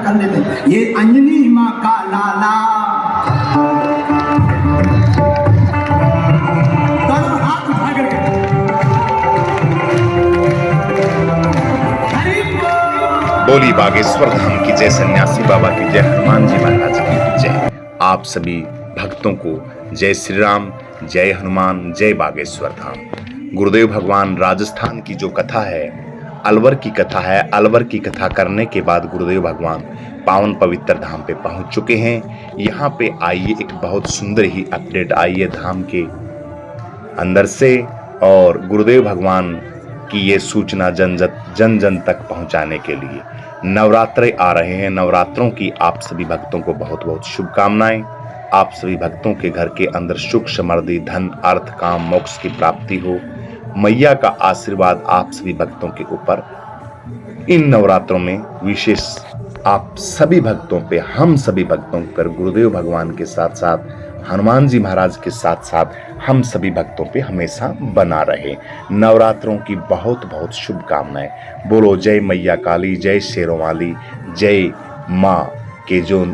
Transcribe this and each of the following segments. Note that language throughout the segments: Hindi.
कर लेते हैं। ये अंजनी माँ का लाला दोनों हाथ उठा करके बोली बागेश्वर धाम की जय, सन्यासी बाबा की जय, हनुमान जी महाराज की जय। आप सभी भक्तों को जय श्री राम, जय हनुमान, जय बागेश्वर धाम। गुरुदेव भगवान राजस्थान की जो कथा है, अलवर की कथा है। अलवर की कथा करने के बाद गुरुदेव भगवान पावन पवित्र धाम पे पहुंच चुके हैं। यहाँ पे आइए, एक बहुत सुंदर ही अपडेट आई है धाम के अंदर से, और गुरुदेव भगवान की ये सूचना जन जन तक पहुंचाने के लिए नवरात्रे आ रहे हैं। नवरात्रों की आप सभी भक्तों को बहुत बहुत शुभकामनाएं। आप सभी भक्तों के घर के अंदर सुख समृद्धि, धन, अर्थ, काम, मोक्ष की प्राप्ति हो। मैया का आशीर्वाद आप सभी भक्तों के ऊपर इन नवरात्रों में विशेष आप सभी भक्तों पे, हम सभी भक्तों पर, गुरुदेव भगवान के साथ साथ हनुमान जी महाराज के साथ साथ हम सभी भक्तों पे हमेशा बना रहे। नवरात्रों की बहुत बहुत शुभकामनाएं। बोलो जय मैया काली, जय शेरों वाली, जय माँ के जो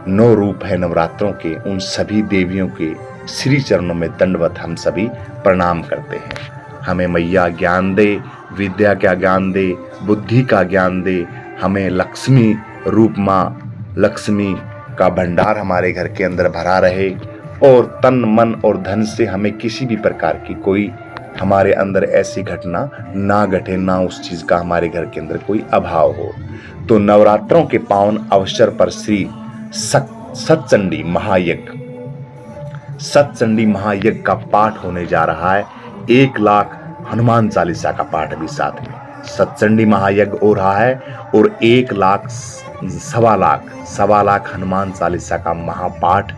9 रूप है नवरात्रों के, उन सभी देवियों के श्री चरणों में दंडवत हम सभी प्रणाम करते हैं। हमें मैया ज्ञान दे, विद्या का ज्ञान दे, बुद्धि का ज्ञान दे। हमें लक्ष्मी रूप माँ लक्ष्मी का भंडार हमारे घर के अंदर भरा रहे, और तन मन और धन से हमें किसी भी प्रकार की कोई हमारे अंदर ऐसी घटना ना घटे, ना उस चीज का हमारे घर के अंदर कोई अभाव हो। तो नवरात्रों के पावन अवसर पर श्री सतचंडी महायज्ञ का पाठ होने जा रहा है। 1 लाख हनुमान चालीसा का पाठ भी साथ में सतचंडी महायज्ञ हो रहा है, और 1 लाख सवा लाख हनुमान चालीसा का महापाठ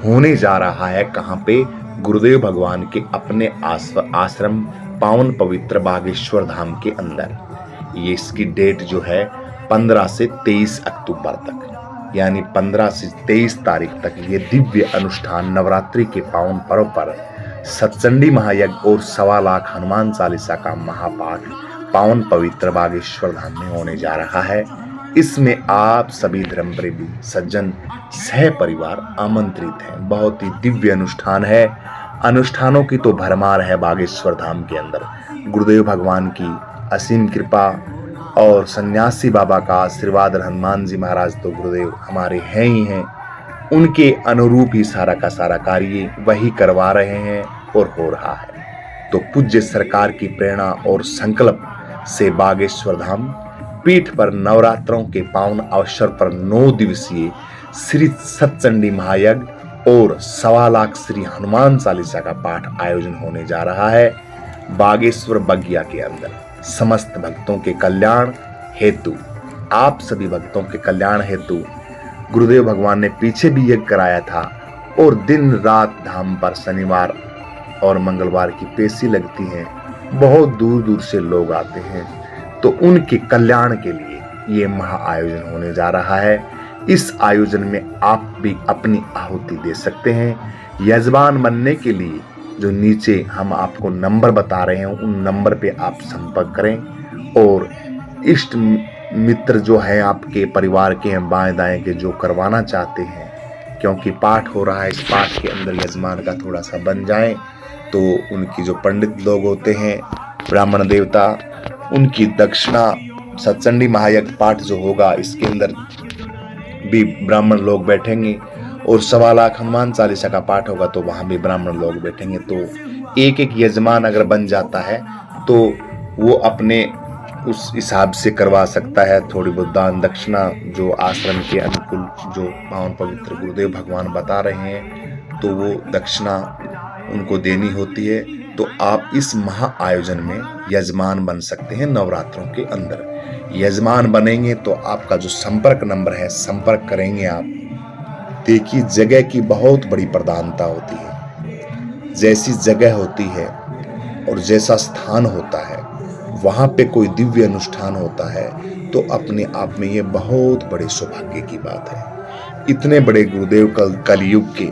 होने जा रहा है। कहाँ पे? गुरुदेव भगवान के अपने आश्रम पावन पवित्र बागेश्वर धाम के अंदर। ये इसकी डेट जो है 15 से 23 अक्टूबर तक, यानी 15 से 23 तारीख तक ये दिव्य अनुष्ठान नवरात्रि के पावन पर्व पर सतचंडी महायज्ञ और 1.25 लाख हनुमान चालीसा का महापाठ पावन पवित्र बागेश्वर धाम में होने जा रहा है। इसमें आप सभी धर्म प्रेमी सज्जन सह परिवार आमंत्रित हैं। बहुत ही दिव्य अनुष्ठान है। अनुष्ठानों की तो भरमार है बागेश्वर धाम के अंदर। गुरुदेव भगवान की असीम कृपा और सन्यासी बाबा का आशीर्वाद, हनुमान जी महाराज तो गुरुदेव हमारे हैं ही हैं, उनके अनुरूप ही सारा का सारा कार्य वही करवा रहे हैं और हो रहा है। तो पूज्य सरकार की प्रेरणा और संकल्प से बागेश्वर धाम पीठ पर नवरात्रों के पावन अवसर पर 9 दिवसीय श्री सतचंडी महायज्ञ और 1.25 लाख श्री हनुमान चालीसा का पाठ आयोजन होने जा रहा है बागेश्वर बगिया के अंदर। समस्त भक्तों के कल्याण हेतु, आप सभी भक्तों के कल्याण हेतु गुरुदेव भगवान ने पीछे भी यज्ञ कराया था, और दिन रात धाम पर शनिवार और मंगलवार की पेशी लगती है। बहुत दूर दूर से लोग आते हैं, तो उनके कल्याण के लिए ये महा आयोजन होने जा रहा है। इस आयोजन में आप भी अपनी आहुति दे सकते हैं। यजमान बनने के लिए जो नीचे हम आपको नंबर बता रहे हैं, उन नंबर पे आप संपर्क करें, और इष्ट मित्र जो है आपके परिवार के हैं, बाएं दाएं के, जो करवाना चाहते हैं, क्योंकि पाठ हो रहा है, इस पाठ के अंदर यजमान का थोड़ा सा बन जाए, तो उनकी जो पंडित लोग होते हैं, ब्राह्मण देवता, उनकी दक्षिणा, सतचंडी महायज्ञ पाठ जो होगा इसके अंदर भी ब्राह्मण लोग बैठेंगे, और 1.25 लाख हनुमान चालीसा का पाठ होगा तो वहां भी ब्राह्मण लोग बैठेंगे। तो एक एक यजमान अगर बन जाता है तो वो अपने उस हिसाब से करवा सकता है। थोड़ी बहुत दान दक्षिणा जो आश्रम के अनुकूल जो पावन पवित्र गुरुदेव भगवान बता रहे हैं, तो वो दक्षिणा उनको देनी होती है। तो आप इस महा आयोजन में यजमान बन सकते हैं। नवरात्रों के अंदर यजमान बनेंगे तो आपका जो संपर्क नंबर है, संपर्क करेंगे आप। देखिए, जगह की बहुत बड़ी प्रधानता होती है। जैसी जगह होती है और जैसा स्थान होता है, वहां पे कोई दिव्य अनुष्ठान होता है, तो अपने आप में ये बहुत बड़े सौभाग्य की बात है। इतने बड़े गुरुदेव कलयुग के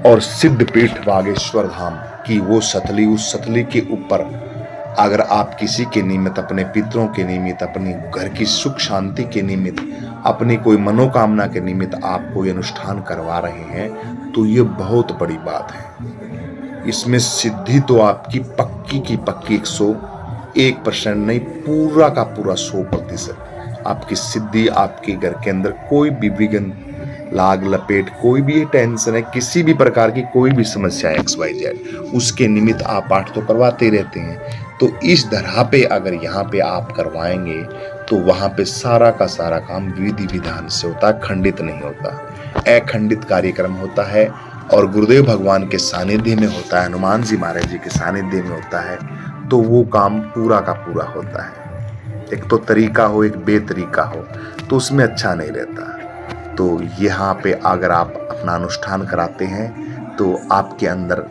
और सिद्ध पीठ बागेश्वर धाम की वो सतली, उस सतली के ऊपर अगर आप किसी के निमित्त, अपने पितरों के निमित्त, अपनी घर की सुख शांति के निमित्त अपनी कोई मनोकामना के निमित्त आप कोई अनुष्ठान करवा रहे हैं तो ये बहुत बड़ी बात है। इसमें सिद्धि तो आपकी पक्की की पक्की 101% नहीं, पूरा का पूरा 100% आपकी सिद्धि। आपके घर के अंदर कोई भी विघ्न, लाग लपेट, कोई भी टेंशन है, किसी भी प्रकार की कोई भी समस्या है XYZ, उसके निमित्त आप पाठ तो करवाते रहते हैं। तो इस धरा पे अगर यहाँ पे आप करवाएंगे तो वहाँ पे सारा का सारा काम विधि विधान से होता है, खंडित नहीं होता, अखंडित कार्यक्रम होता है और गुरुदेव भगवान के सानिध्य में होता है, हनुमान जी महाराज जी के सानिध्य में होता है, तो वो काम पूरा का पूरा होता है। एक तो तरीका हो, एक बेतरीका हो, तो उसमें अच्छा नहीं रहता। तो यहाँ पे अगर आप अपना अनुष्ठान कराते हैं तो आपके अंदर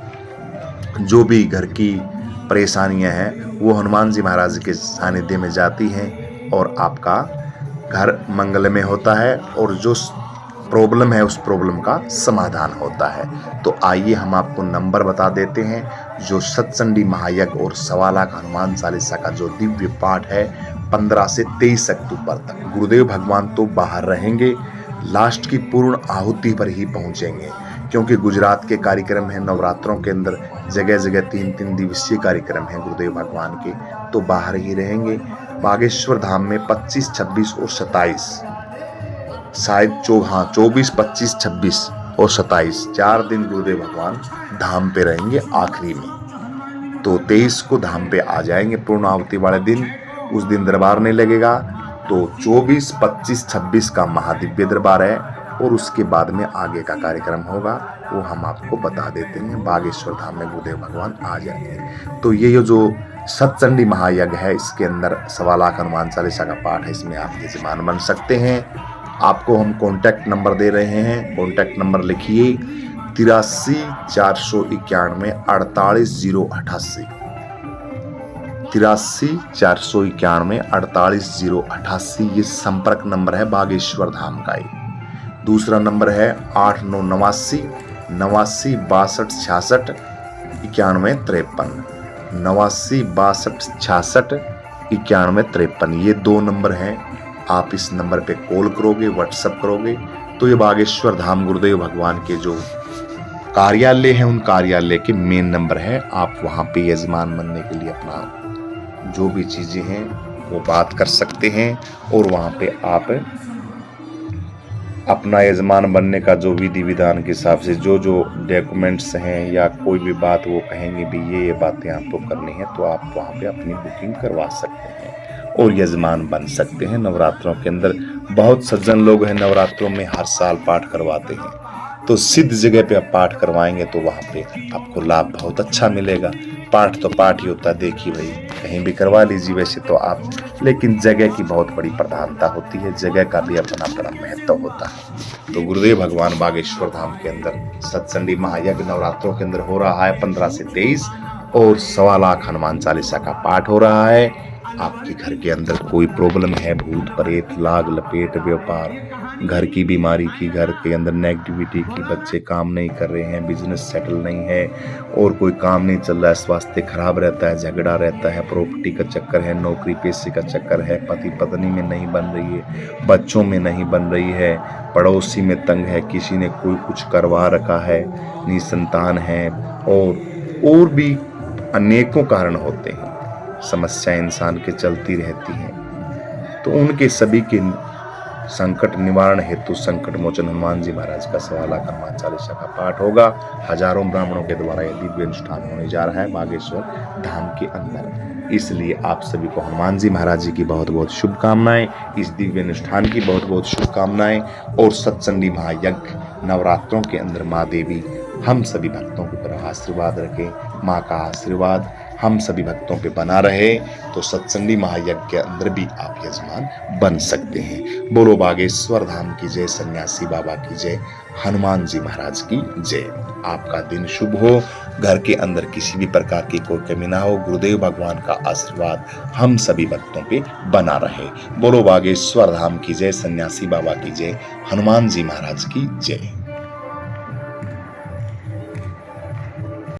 जो भी घर की परेशानियां हैं वो हनुमान जी महाराज के सानिध्य में जाती हैं और आपका घर मंगलमय होता है और जो प्रॉब्लम है उस प्रॉब्लम का समाधान होता है। तो आइए हम आपको नंबर बता देते हैं। जो सतचंडी महायज्ञ और 1.25 लाख हनुमान चालीसा का जो दिव्य पाठ है 15 से 23 अक्टूबर तक, गुरुदेव भगवान तो बाहर रहेंगे, लास्ट की पूर्ण आहुति पर ही पहुंचेंगे, क्योंकि गुजरात के कार्यक्रम है नवरात्रों के अंदर, जगह जगह 3-3 दिवसीय कार्यक्रम है गुरुदेव भगवान के, तो बाहर ही रहेंगे। बागेश्वर धाम में 25, 26 और 27, शायद 24, 25, 26 और 27, 4 दिन गुरुदेव भगवान धाम पे रहेंगे आखिरी में। तो 23 को धाम पे आ जाएंगे पूर्ण आहुति वाले दिन, उस दिन दरबार नहीं लगेगा। तो 24, 25, 26 का महादिव्य दरबार है और उसके बाद में आगे का कार्यक्रम होगा, वो हम आपको बता देते हैं। बागेश्वर धाम में गुरुदेव भगवान आ जाएंगे। तो ये जो सतचंडी महायज्ञ है, इसके अंदर 1.25 लाख हनुमान चालीसा का पाठ है, इसमें आप यजमान बन सकते हैं। आपको हम कॉन्टैक्ट नंबर दे रहे हैं, कॉन्टैक्ट नंबर लिखिए 83 491 48 088, 83 491 48 088, ये संपर्क नंबर है बागेश्वर धाम का ही। दूसरा नंबर है 8989 89 62 66 91 53, 89 62 66 91 53, ये 2 नंबर हैं। आप इस नंबर पे कॉल करोगे, व्हाट्सएप करोगे तो ये बागेश्वर धाम गुरुदेव भगवान के जो कार्यालय है उन कार्यालय के मेन नंबर है। आप वहाँ पे यजमान बनने के लिए अपना जो भी चीज़ें हैं वो बात कर सकते हैं और वहाँ पे आप अपना यजमान बनने का जो विधि विधान के हिसाब से जो डॉक्यूमेंट्स हैं या कोई भी बात वो कहेंगे भी ये बातें आपको करनी है, तो आप वहाँ पे अपनी बुकिंग करवा सकते हैं और यजमान बन सकते हैं। नवरात्रों के अंदर बहुत सज्जन लोग हैं, नवरात्रों में हर साल पाठ करवाते हैं, तो सिद्ध जगह पे आप पाठ करवाएंगे तो वहाँ पे आपको लाभ बहुत अच्छा मिलेगा। पाठ तो पाठ ही होता है, देखिए भाई कहीं भी करवा लीजिए वैसे तो आप, लेकिन जगह की बहुत बड़ी प्रधानता होती है, जगह का भी अपना बड़ा महत्व होता है। तो गुरुदेव भगवान बागेश्वर धाम के अंदर सतचंडी महायज्ञ नवरात्रों के अंदर हो रहा है 15 से 23 और 1.25 लाख हनुमान चालीसा का पाठ हो रहा है। आपके घर के अंदर कोई प्रॉब्लम है, भूत प्रेत, लाग लपेट, व्यापार, घर की बीमारी की, घर के अंदर नेगेटिविटी की, बच्चे काम नहीं कर रहे हैं, बिजनेस सेटल नहीं है और कोई काम नहीं चल रहा है, स्वास्थ्य खराब रहता है, झगड़ा रहता है, प्रॉपर्टी का चक्कर है, नौकरी पेशे का चक्कर है, पति पत्नी में नहीं बन रही है, बच्चों में नहीं बन रही है, पड़ोसी में तंग है, किसी ने कोई कुछ करवा रखा है, निसंतान है और भी अनेकों कारण होते हैं, समस्याएं इंसान के चलती रहती हैं। तो उनके सभी के संकट निवारण हेतु संकट मोचन हनुमान जी महाराज का 1.25 लाख हनुमान चालीसा का पाठ होगा। हजारों ब्राह्मणों के द्वारा यह दिव्य अनुष्ठान होने जा रहा है बागेश्वर धाम के अंदर। इसलिए आप सभी को हनुमान जी महाराज जी की बहुत बहुत शुभकामनाएं, इस दिव्य अनुष्ठान की बहुत बहुत शुभकामनाएं और सतचंडी महायज्ञ नवरात्रों के अंदर माँ देवी हम सभी भक्तों के ऊपर आशीर्वाद रखें, माँ का आशीर्वाद हम सभी भक्तों पे बना रहे। तो सतचंडी महायज्ञ के अंदर भी आप यजमान बन सकते हैं। बोलो बागेश्वर धाम की जय, सन्यासी बाबा की जय, हनुमान जी महाराज की जय। आपका दिन शुभ हो, घर के अंदर किसी भी प्रकार की कोई कमी ना हो, गुरुदेव भगवान का आशीर्वाद हम सभी भक्तों पे बना रहे। बोलो बागेश्वर धाम की जय, सन्यासी बाबा की जय, हनुमान जी महाराज की जय।